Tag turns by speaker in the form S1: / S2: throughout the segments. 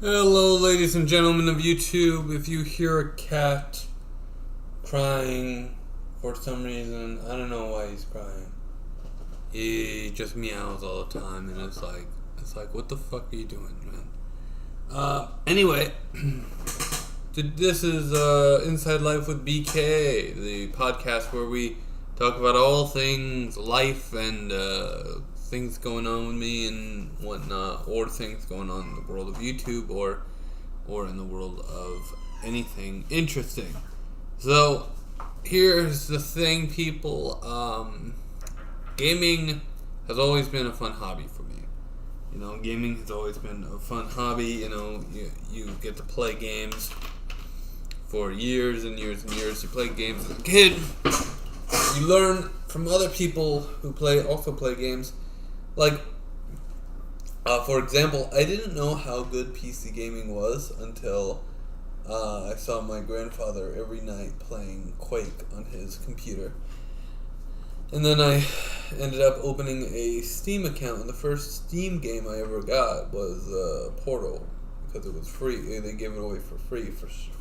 S1: Hello, ladies and gentlemen of YouTube. If you hear a cat crying for some reason, I don't know why he's crying. He just meows all the time, and it's like, what the fuck are you doing, man? Anyway, this is Inside Life with BK, the podcast where we talk about all things life and things going on with me and whatnot, or things going on in the world of YouTube or in the world of anything interesting. So here's the thing, people. Gaming has always been a fun hobby for me. You know, gaming has always been a fun hobby. You know, you get to play games for years and years and years. You play games as a kid. You learn from other people who also play games. Like, for example, I didn't know how good PC gaming was until I saw my grandfather every night playing Quake on his computer. And then I ended up opening a Steam account, and the first Steam game I ever got was Portal, because it was free. They gave it away for free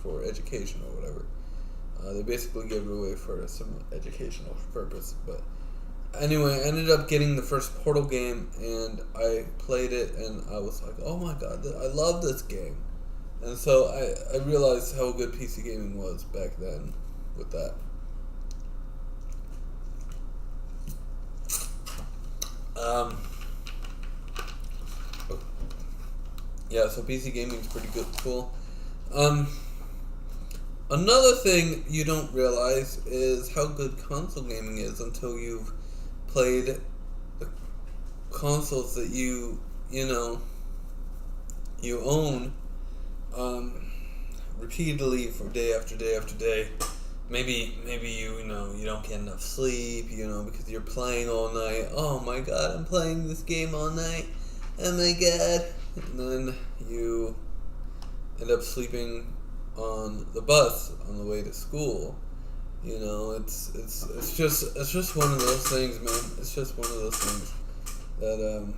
S1: for education or whatever. They basically gave it away for some educational purpose, but anyway, I ended up getting the first Portal game, and I played it, and I was like, oh my god, I love this game. And so I realized how good PC gaming was back then with that. Yeah, so PC gaming is pretty good, cool. Another thing you don't realize is how good console gaming is until you've played the consoles that you own repeatedly for day after day after day. Maybe you don't get enough sleep, because you're playing all night. Oh my god, I'm playing this game all night. Oh my god. And then you end up sleeping on the bus on the way to school. It's just one of those things, man. It's just one of those things that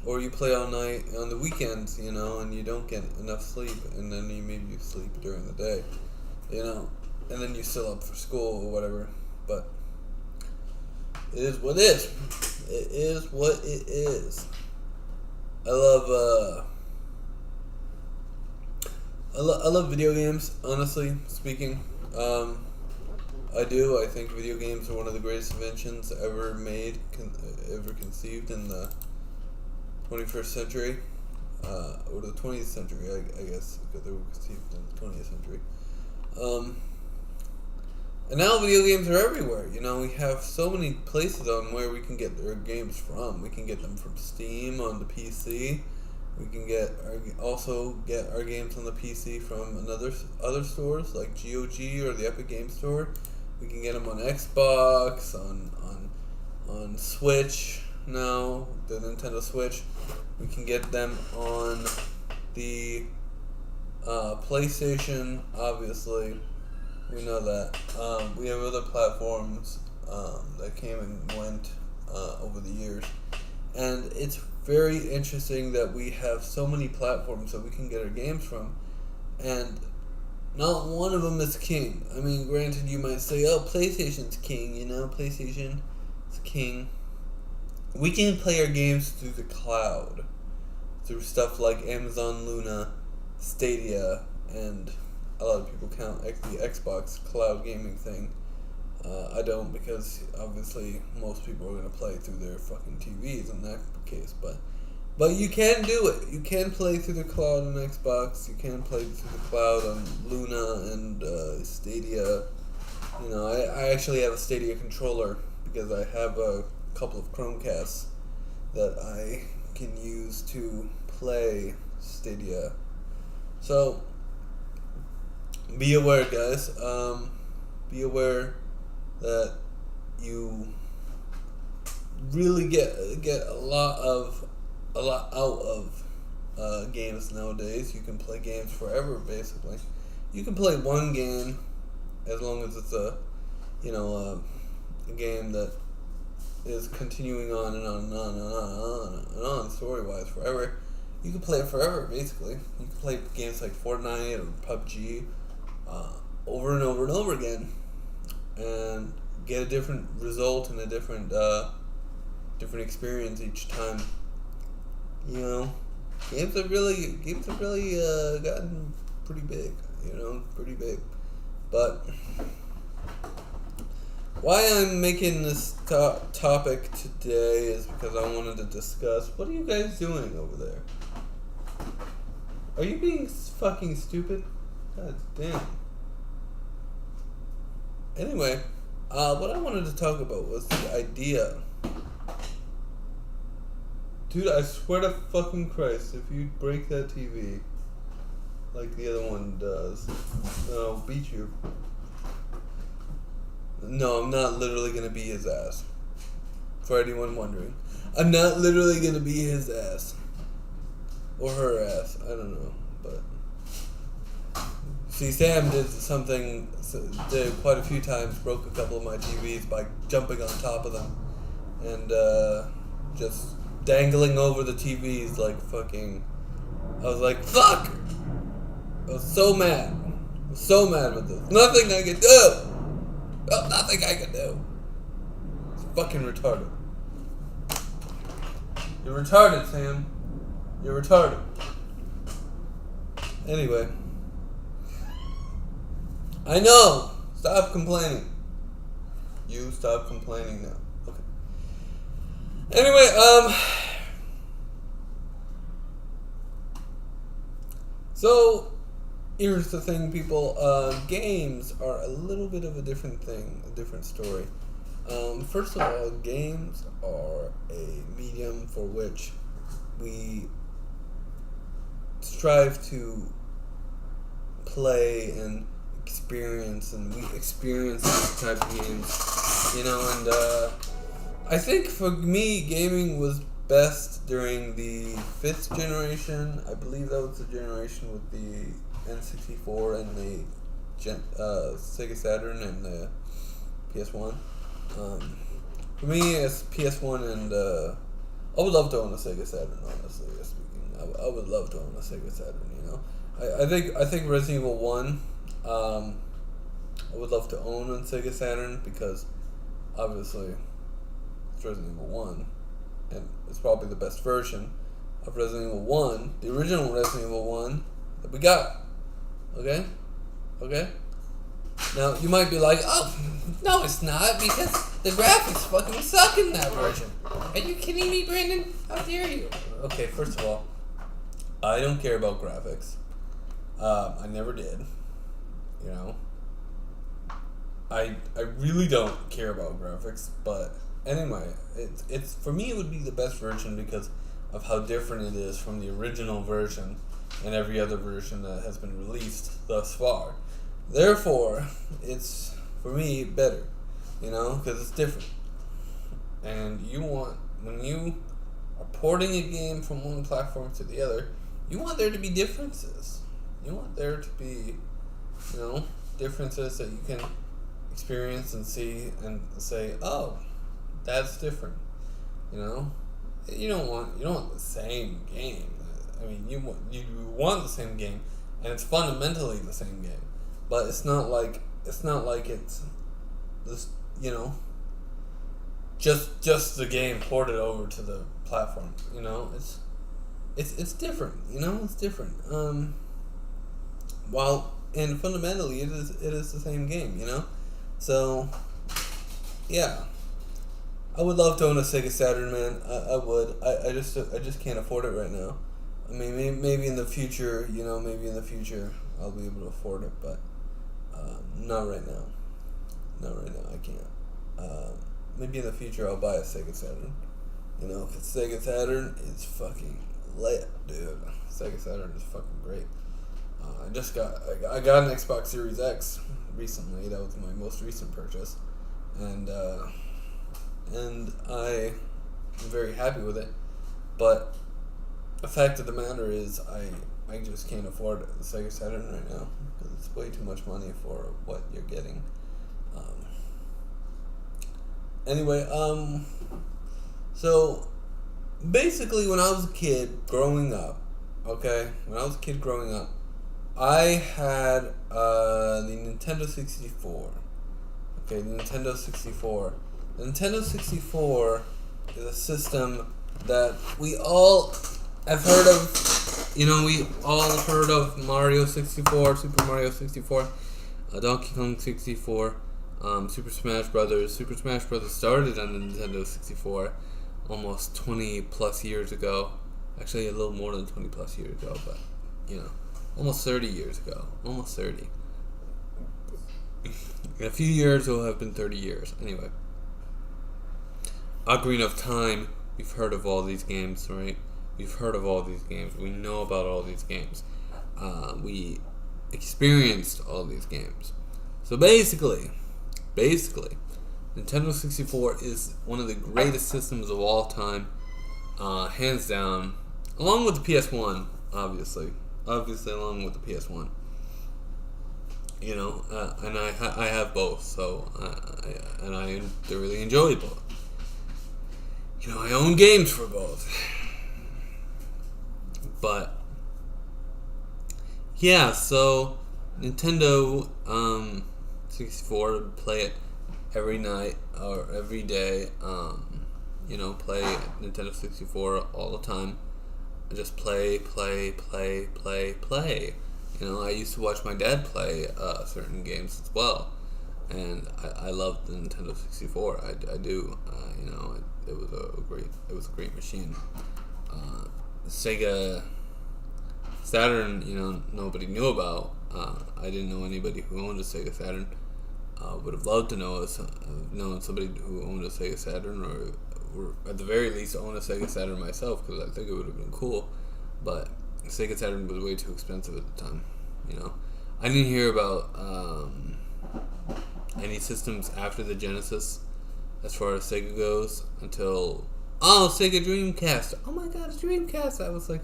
S1: or you play all night on the weekends, and you don't get enough sleep, and then maybe you sleep during the day, and then you're still up for school or whatever. But it is what it is. It is what it is. I love video games, honestly speaking. I do. I think video games are one of the greatest inventions ever made, ever conceived in the 21st century, or the 20th century, I guess, because they were conceived in the 20th century. And now video games are everywhere. We have so many places on where we can get our games from. We can get them from Steam on the PC. We can also get our games on the PC from other stores like GOG or the Epic Game Store. We can get them on Xbox, on Switch now, the Nintendo Switch. We can get them on the PlayStation, obviously. We know that. We have other platforms that came and went over the years. And it's very interesting that we have so many platforms that we can get our games from. And not one of them is king. I mean, granted, you might say, oh, PlayStation's king, PlayStation is king. We can play our games through the cloud. Through stuff like Amazon Luna, Stadia, and a lot of people count the Xbox cloud gaming thing. I don't, because obviously most people are going to play through their fucking TVs in that case. But you can do it. You can play through the cloud on Xbox. You can play through the cloud on Luna and Stadia. I actually have a Stadia controller because I have a couple of Chromecasts that I can use to play Stadia. So be aware, guys. Be aware that you really get a lot out of games nowadays. You can play games forever, basically. You can play one game as long as it's a game that is continuing on and on and on and on and on story-wise forever. You can play it forever, basically. You can play games like Fortnite or PUBG over and over and over again, and get a different result and a different experience each time. You know, games have really gotten pretty big. Pretty big. But why I'm making this topic today is because I wanted to discuss, what are you guys doing over there? Are you being fucking stupid? God damn. Anyway, what I wanted to talk about was the idea. Dude, I swear to fucking Christ, if you break that TV like the other one does, I'll beat you. No, I'm not literally gonna be his ass. For anyone wondering. I'm not literally gonna be his ass. Or her ass. I don't know. But see, Sam did quite a few times, broke a couple of my TVs by jumping on top of them. And just dangling over the TVs like fucking... I was like, fuck! I was so mad. I was so mad with this. Nothing I could do! Oh, nothing I can do. It's fucking retarded. You're retarded, Sam. You're retarded. Anyway. I know. Stop complaining. You stop complaining now. Okay. Anyway, so here's the thing, people. Games are a little bit of a different thing, a different story. First of all, games are a medium for which we strive to play and experience, and we experience these type of games, and I think for me, gaming was best during the 5th generation. I believe that was the generation with the N64 and the Sega Saturn and the PS1. For me, it's PS1 and I would love to own a Sega Saturn, honestly speaking. I would love to own a Sega Saturn, I think Resident Evil 1, I would love to own on Sega Saturn because obviously it's Resident Evil 1 and it's probably the best version of Resident Evil 1, the original Resident Evil 1 that we got. Okay? Now, you might be like, oh, no it's not, because the graphics fucking suck in that version. Are you kidding me, Brandon? How dare you? Okay, first of all, I don't care about graphics. I never did. I really don't care about graphics, but anyway, it's for me it would be the best version because of how different it is from the original version and every other version that has been released thus far. Therefore, it's, for me, better, because it's different. And when you are porting a game from one platform to the other, you want there to be differences. You want there to be, differences that you can experience and see and say, oh, that's different. You don't want the same game. I mean, you want the same game, and it's fundamentally the same game, but it's not like it's this, just the game ported over to the platform. It's different. It's different. And fundamentally, it is the same game. So yeah. I would love to own a Sega Saturn, man. I would. I just can't afford it right now. I mean, maybe in the future, I'll be able to afford it, but not right now. I can't. Maybe in the future I'll buy a Sega Saturn. Because Sega Saturn is fucking lit, dude. Sega Saturn is fucking great. I got an Xbox Series X recently. That was my most recent purchase, and I am very happy with it. But the fact of the matter is, I just can't afford the Sega Saturn right now because it's way too much money for what you're getting. Anyway, So, basically, when I was a kid growing up, I had the Nintendo 64. Okay, the Nintendo 64. The Nintendo 64 is a system that we all have heard of. You know, we all heard of Mario 64, Super Mario 64, Donkey Kong 64, Super Smash Brothers. Super Smash Brothers started on the Nintendo 64 almost 20 plus years ago. Actually, a little more than 20 plus years ago, but, you know, almost 30 years ago. Almost 30. In a few years, it will have been 30 years. Anyway. Ocarina of Time, we've heard of all these games, right? We've heard of all these games. We know about all these games. We experienced all these games. So basically, Nintendo 64 is one of the greatest systems of all time, hands down, along with the PS1, obviously along with the PS1. You know, and I have both, so I really enjoy both. You know, I own games for both. But yeah, so Nintendo 64, play it every night or every day. You know, play Nintendo 64 all the time. Just play. You know, I used to watch my dad play certain games as well, and I love the Nintendo 64. I do. You know, it was a great machine. Sega Saturn, you know, nobody knew about. I didn't know anybody who owned a Sega Saturn. Would have loved to known somebody who owned a Sega Saturn, or at the very least own a Sega Saturn myself, because I think it would have been cool. But Sega Saturn was way too expensive at the time. You know, I didn't hear about any systems after the Genesis, as far as Sega goes, until Sega Dreamcast. Oh my God, it's Dreamcast! I was like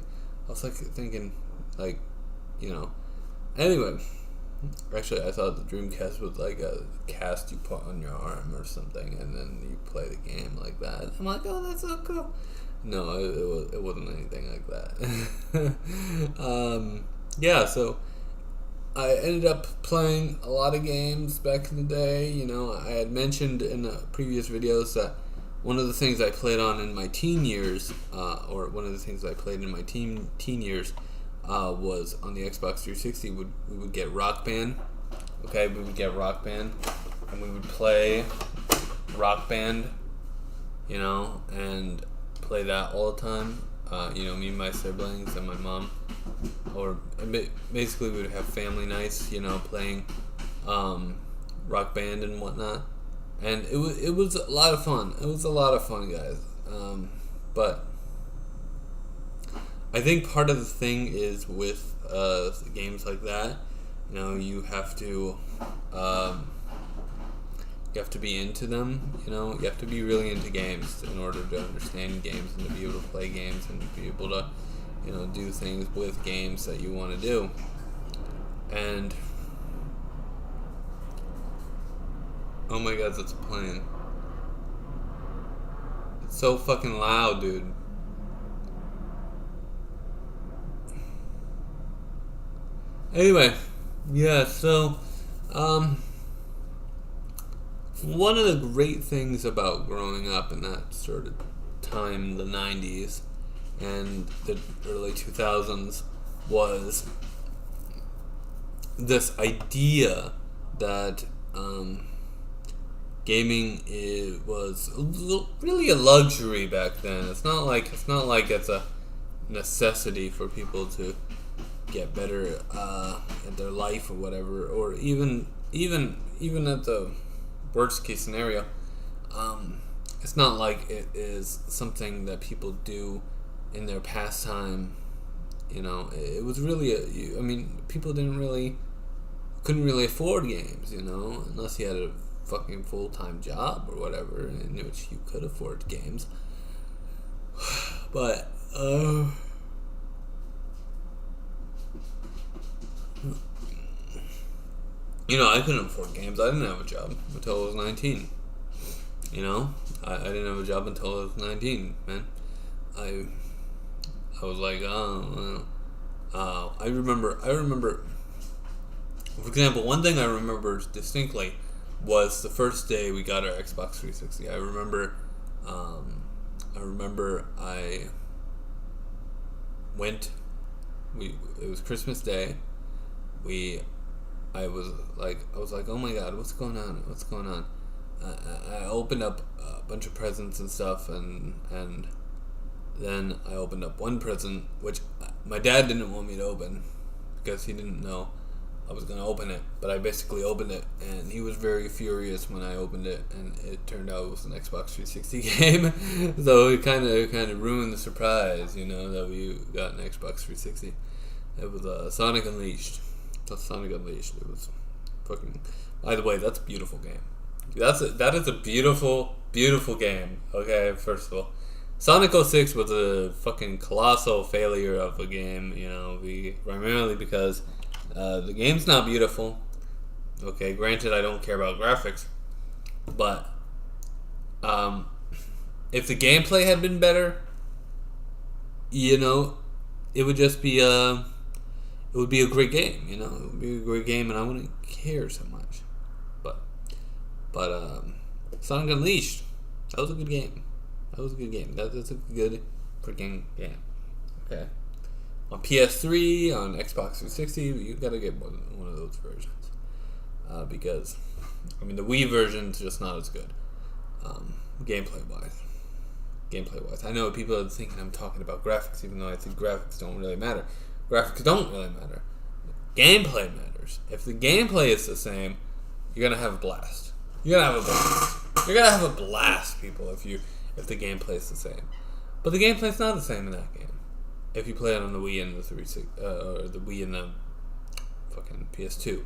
S1: thinking, like, you know. Anyway, actually, I thought the Dreamcast was like a cast you put on your arm or something, and then you play the game like that. I'm like, oh, that's so cool. No, it wasn't anything like that. Yeah, so I ended up playing a lot of games back in the day. You know, I had mentioned in the previous videos that one of the things I played on in my teen years, was on the Xbox 360. We would get Rock Band. Okay, we would get Rock Band, and we would play Rock Band. You know, and play that all the time. You know, me and my siblings and my mom, or basically we would have family nights. You know, playing Rock Band and whatnot, and it was a lot of fun. It was a lot of fun, guys. But I think part of the thing is with games like that, you know, you have to be into them. You know, you have to be really into games in order to understand games and to be able to play games and to be able to, you know, do things with games that you want to do. And oh my God, that's playing. It's so fucking loud, dude. Anyway, yeah, so, one of the great things about growing up in that sort of time, the 90s and the early 2000s, was this idea that gaming was really a luxury back then. It's not like it's a necessity for people to get better at their life or whatever, or even at the worst case scenario. It's not like it is something that people do in their pastime. You know, it was really people couldn't really afford games, you know, unless you had a fucking full-time job or whatever in which you could afford games. But you know, I couldn't afford games. I didn't have a job until I was 19. I didn't have a job until I was 19, man. I was like, I remember, for example, one thing I remember distinctly was the first day we got our Xbox 360. I remember I went, it was Christmas Day. I was like, oh my God, what's going on? I opened up a bunch of presents and stuff, and then I opened up one present, which my dad didn't want me to open because he didn't know I was going to open it. But I basically opened it, and he was very furious when I opened it, and it turned out it was an Xbox 360 game. So it kind of ruined the surprise, that we got an Xbox 360. It was Sonic Unleashed. Sonic Unleashed. It was fucking. By the way, that's a beautiful game. That is a beautiful, beautiful game. Okay, first of all, Sonic 06 was a fucking colossal failure of a game. Primarily because the game's not beautiful. Okay, granted, I don't care about graphics, but if the gameplay had been better, it would just be it would be a great game. It would be a great game, and I wouldn't care so much. But Sonic Unleashed, that was a good game. That's a good freaking game. Okay. On PS3, on Xbox 360, you gotta get one of those versions. Because, the Wii version's just not as good. Gameplay-wise. I know people are thinking I'm talking about graphics, even though I think graphics don't really matter. Graphics don't really matter. Gameplay matters. If the gameplay is the same, you're gonna have a blast. You're gonna have a blast, people, if the gameplay is the same. But the gameplay's not the same in that game. If you play it on the Wii and the 360, or the Wii and the fucking PS2,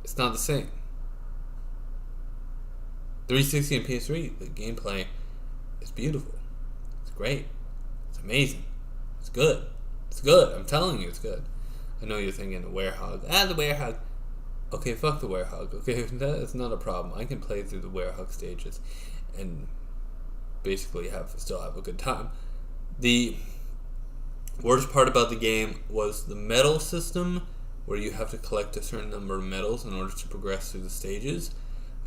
S1: it's not the same. 360 and PS3, the gameplay is beautiful. It's great. It's amazing. It's good. I'm telling you, it's good. I know you're thinking the werehog. The werehog. Okay, fuck the werehog. Okay, that's not a problem. I can play through the werehog stages and basically still have a good time. The worst part about the game was the medal system, where you have to collect a certain number of medals in order to progress through the stages,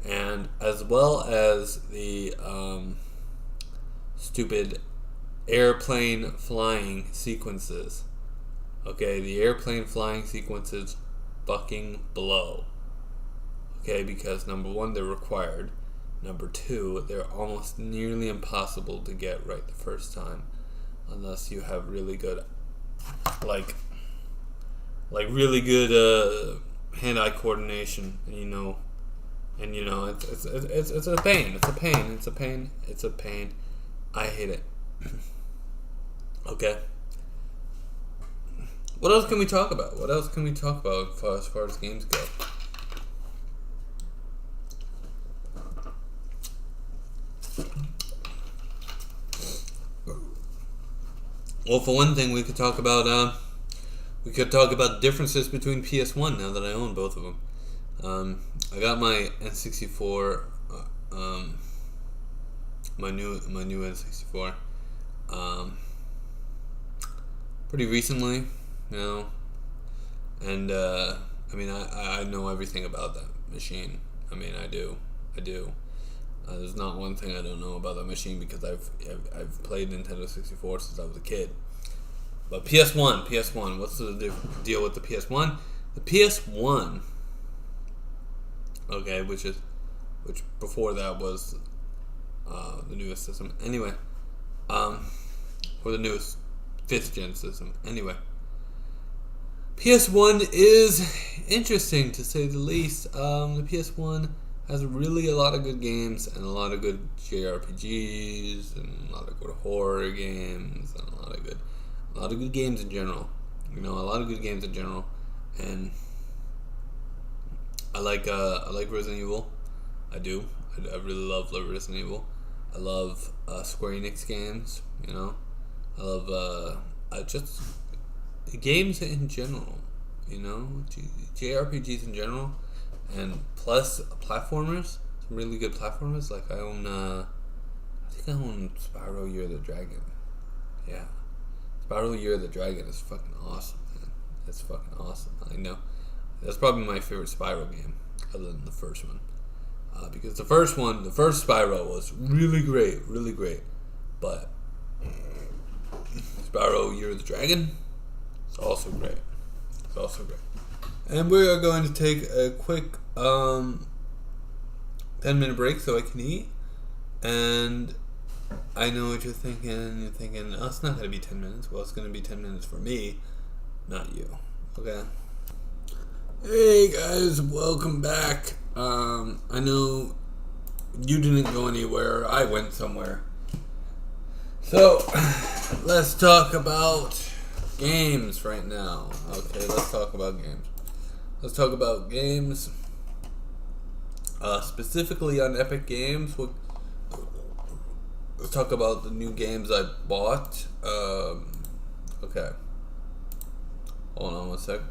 S1: and as well as the stupid airplane flying sequences. Okay, the airplane flying sequences fucking blow. Okay, because number one, they're required. Number two, they're almost nearly impossible to get right the first time, unless you have really good, like really good hand-eye coordination, and it's a pain. I hate it. Okay. What else can we talk about? As far as games go? Well, for one thing, we could talk about differences between PS1 now that I own both of them. I got my N64, my new N64, pretty recently, and I know everything about that machine. I do. There's not one thing I don't know about that machine because I've played Nintendo 64 since I was a kid. But PS1, what's the deal with the PS1? The PS1, okay, which before that was the newest system. Anyway, or the newest 5th gen system. Anyway, PS1 is interesting to say the least. The PS1 has really a lot of good games and a lot of good JRPGs and a lot of good horror games and a lot of good games in general. A lot of good games in general. And I like Resident Evil. I do. I really love Resident Evil. I love Square Enix games. I love just games in general. JRPGs in general. And plus platformers, some really good platformers. Like I own Spyro Year of the Dragon. Yeah, Spyro Year of the Dragon is fucking awesome, man. It's fucking awesome. I know. That's probably my favorite Spyro game, other than the first one. Because the first Spyro was really great. But Spyro Year of the Dragon is also great. And we are going to take a quick 10-minute break so I can eat. And I know what you're thinking. You're thinking, oh, it's not going to be 10 minutes. Well, it's going to be 10 minutes for me, not you. Okay? Hey, guys. Welcome back. I know you didn't go anywhere. I went somewhere. So, let's talk about games right now. Okay, let's talk about games. Specifically on Epic Games. Let's talk about the new games I bought. Okay. Hold on one sec.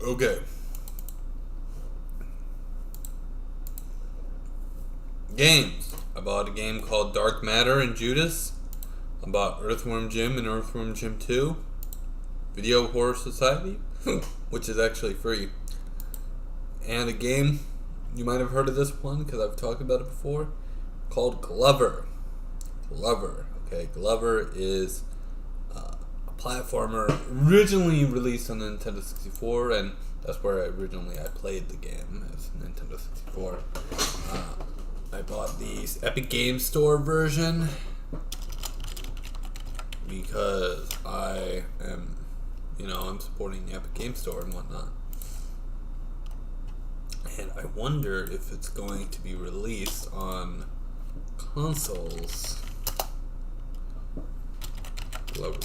S1: Okay. Games. I bought a game called Dark Matter and Judas. I bought Earthworm Jim and Earthworm Jim 2. Video Horror Society, which is actually free. And a game, you might have heard of this one because I've talked about it before, called Glover. Okay, Glover is a platformer originally released on the Nintendo 64, and that's where I played the game, as Nintendo 64. I bought the Epic Games Store version because I am, I'm supporting the Epic Games Store and whatnot. And I wonder if it's going to be released on consoles. Glover.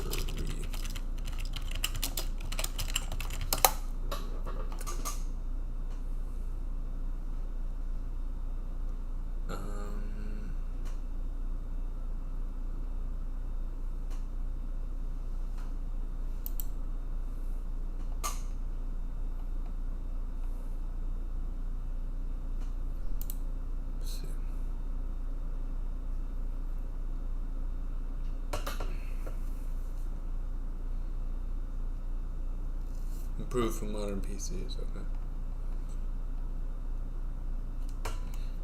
S1: Improved from modern PCs, okay.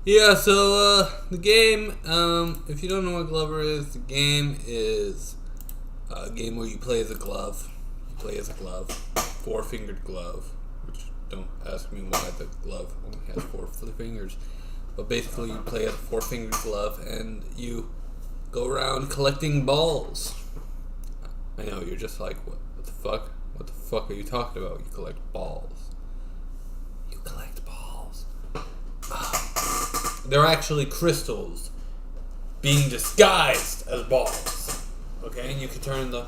S1: Yeah, so the game, if you don't know what Glover is, the game is a game where you play as a glove. Four-fingered glove, which don't ask me why the glove only has 4 fingers. But basically you play as a four-fingered glove and you go around collecting balls. I know, you're just like, what the fuck? What the fuck are you talking about? You collect balls. They're actually crystals being disguised as balls. Okay, and you can turn the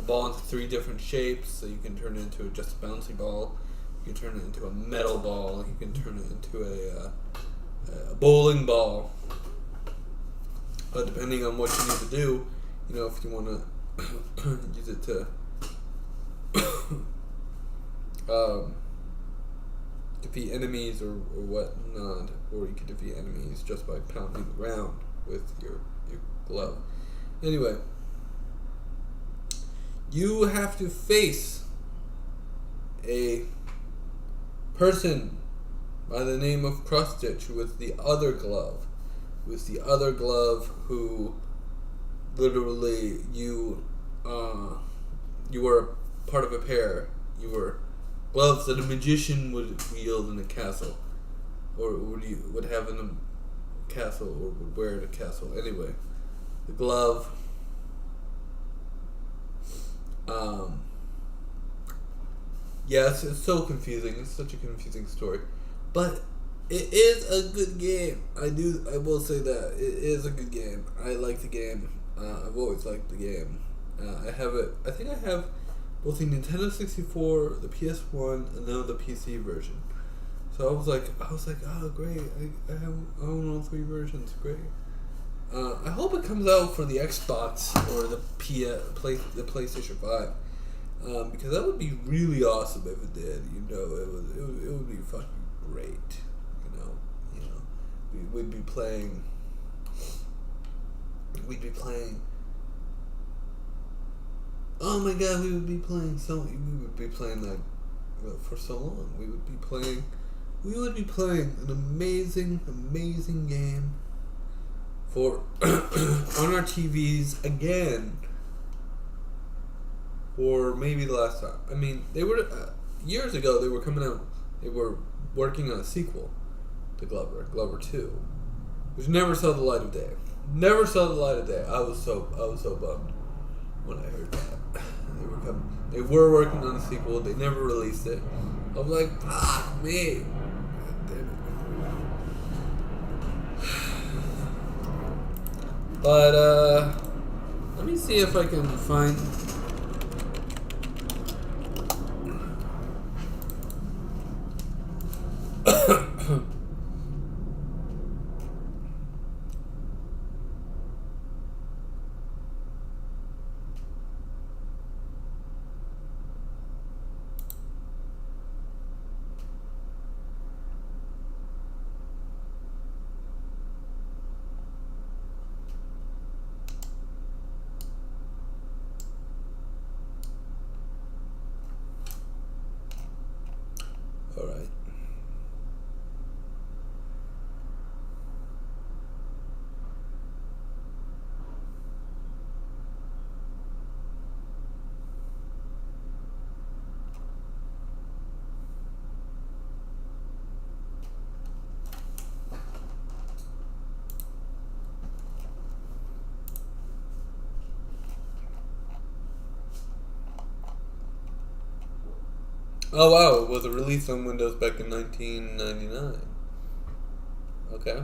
S1: ball into 3 different shapes. So you can turn it into just a bouncy ball. You can turn it into a metal ball. You can turn it into a bowling ball. But depending on what you need to do, if you want to use it to defeat enemies or whatnot, or you can defeat enemies just by pounding the ground with your glove. Anyway, you have to face a person by the name of Cross-Stitch with the other glove. Who literally you were part of a pair. You were gloves that a magician would wield in a castle, or would have in a castle, or would wear in a castle. Anyway, the glove. Yes, it's so confusing. It's such a confusing story, but it is a good game. I will say that it is a good game. I like the game. I've always liked the game. I have it. I think I have both the Nintendo 64, the PS1, and now the PC version. So I was like, oh great, I own all 3 versions, great. I hope it comes out for the Xbox or the PlayStation 5. because that would be really awesome if it did. It would be fucking great. We'd be playing. Oh my god, we would be playing like for so long. We would be playing an amazing game for on our TVs again. For maybe the last time. I mean, they were years ago. They were coming out. They were working on a sequel to Glover 2, which never saw the light of day. I was so bummed when I heard that they were working on a sequel. They never released it. I was like, fuck me. God damn it. But let me see if I can find. All right. Oh wow, it was released on Windows back in 1999. Okay.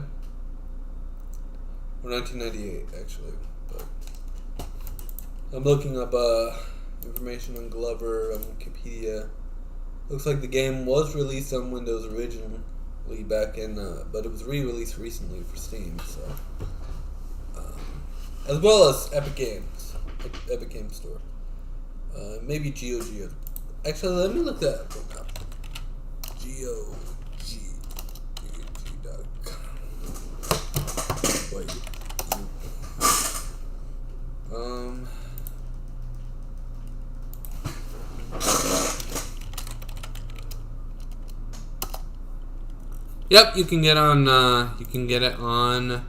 S1: Or 1998, actually. But I'm looking up information on Glover on Wikipedia. Looks like the game was released on Windows originally back in, but it was re-released recently for Steam, so. As well as Epic Games Store. Maybe GOG. Actually, let me look that up. GOG.com. Wait. Yep, you can get on. You can get it on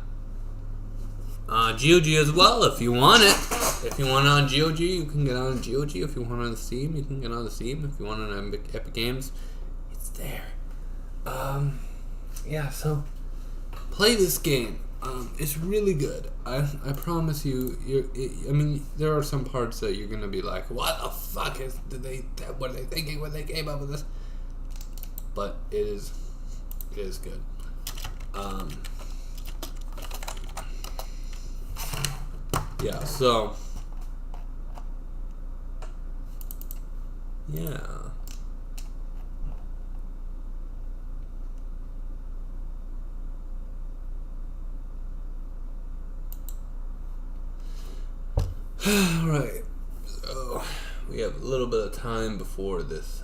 S1: GOG as well if you want it. If you want it on GOG, you can get on GOG. If you want it on Steam, you can get on the Steam. If you want it on Epic Games, it's there. Yeah, so play this game. It's really good. I promise you. I mean, there are some parts that you're gonna be like, "What the fuck what are they thinking when they came up with this?" But it is good. Yeah. So. Yeah. Alright. So, we have a little bit of time before this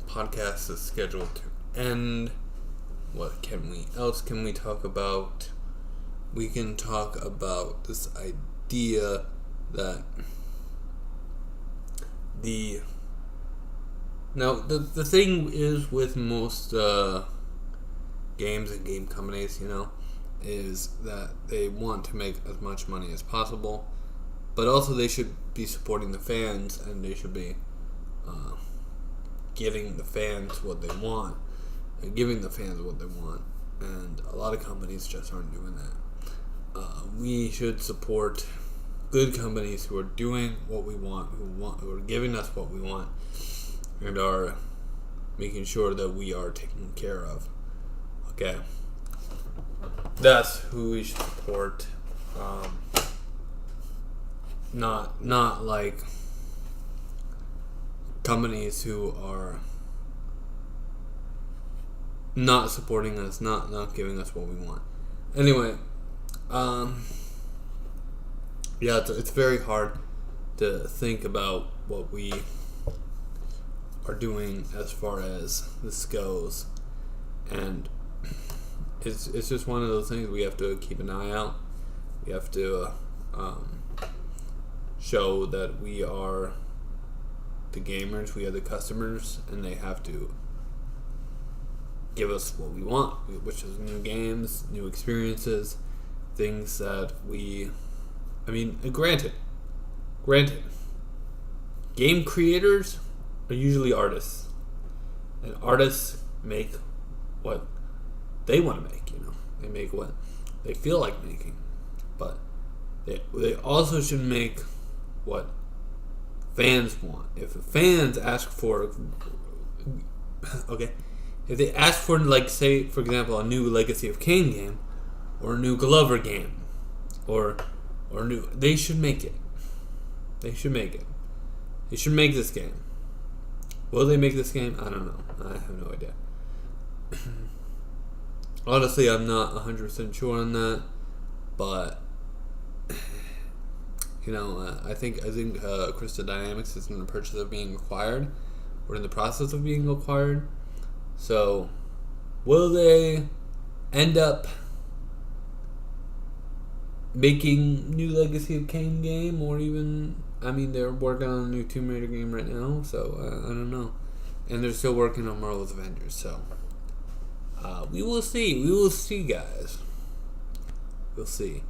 S1: podcast is scheduled to end. What else can we talk about? We can talk about this idea that the thing is with most games and game companies, is that they want to make as much money as possible, but also they should be supporting the fans, and they should be giving the fans what they want, and giving the fans what they want, and a lot of companies just aren't doing that. We should support good companies who are doing what we want, who are giving us what we want, and are making sure that we are taken care of. Okay, that's who we should support. Not like companies who are not supporting us, not giving us what we want. Anyway, yeah, it's very hard to think about
S2: what we are doing as far as this goes, and it's just one of those things we have to keep an eye out. We have to show that we are the gamers, we are the customers, and they have to give us what we want, which is new games, new experiences, things that granted, game creators are usually artists, and artists make what they want to make. They make what they feel like making, but they also should make what fans want. If the fans ask for, if they ask for, like, say, for example, a new Legacy of Kain game, or a new Glover game, or new, they should make it. They should make it. They should make this game. Will they make this game? I don't know. I have no idea. Honestly, I'm not 100% sure on that, but I think Crystal Dynamics is in the process of being acquired, or in the process of being acquired. So, will they end up making new Legacy of Kain game, or even, they're working on a new Tomb Raider game right now, so I don't know. And they're still working on Marvel's Avengers, so we will see. We will see, guys. We'll see.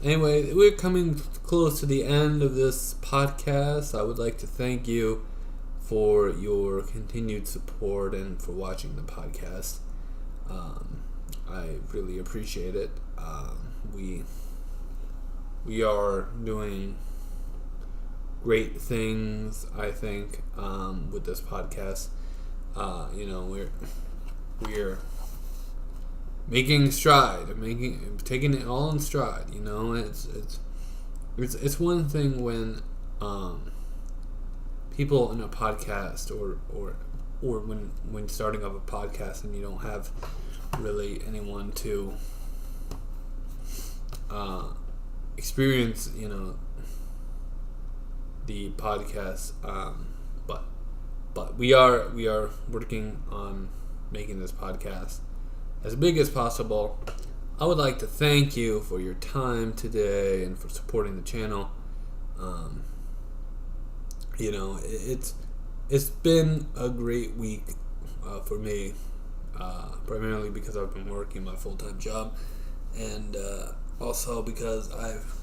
S2: Anyway, we're coming close to the end of this podcast. I would like to thank you for your continued support and for watching the podcast. I really appreciate it. We are doing great things, I think, with this podcast. We're making stride, taking it all in stride. It's one thing when people in a podcast or when starting up a podcast and you don't have really anyone to experience the podcast, but we are working on making this podcast as big as possible. I would like to thank you for your time today and for supporting the channel. It's been a great week for me, primarily because I've been working my full-time job, and also because I've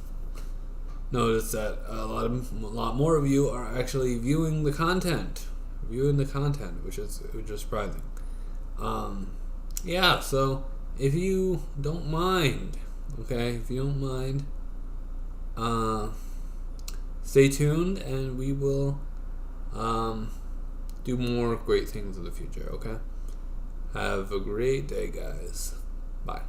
S2: noticed that a lot more of you are actually viewing the content, which is surprising. So if you don't mind, stay tuned, and we will do more great things in the future, okay? Have a great day, guys. Bye.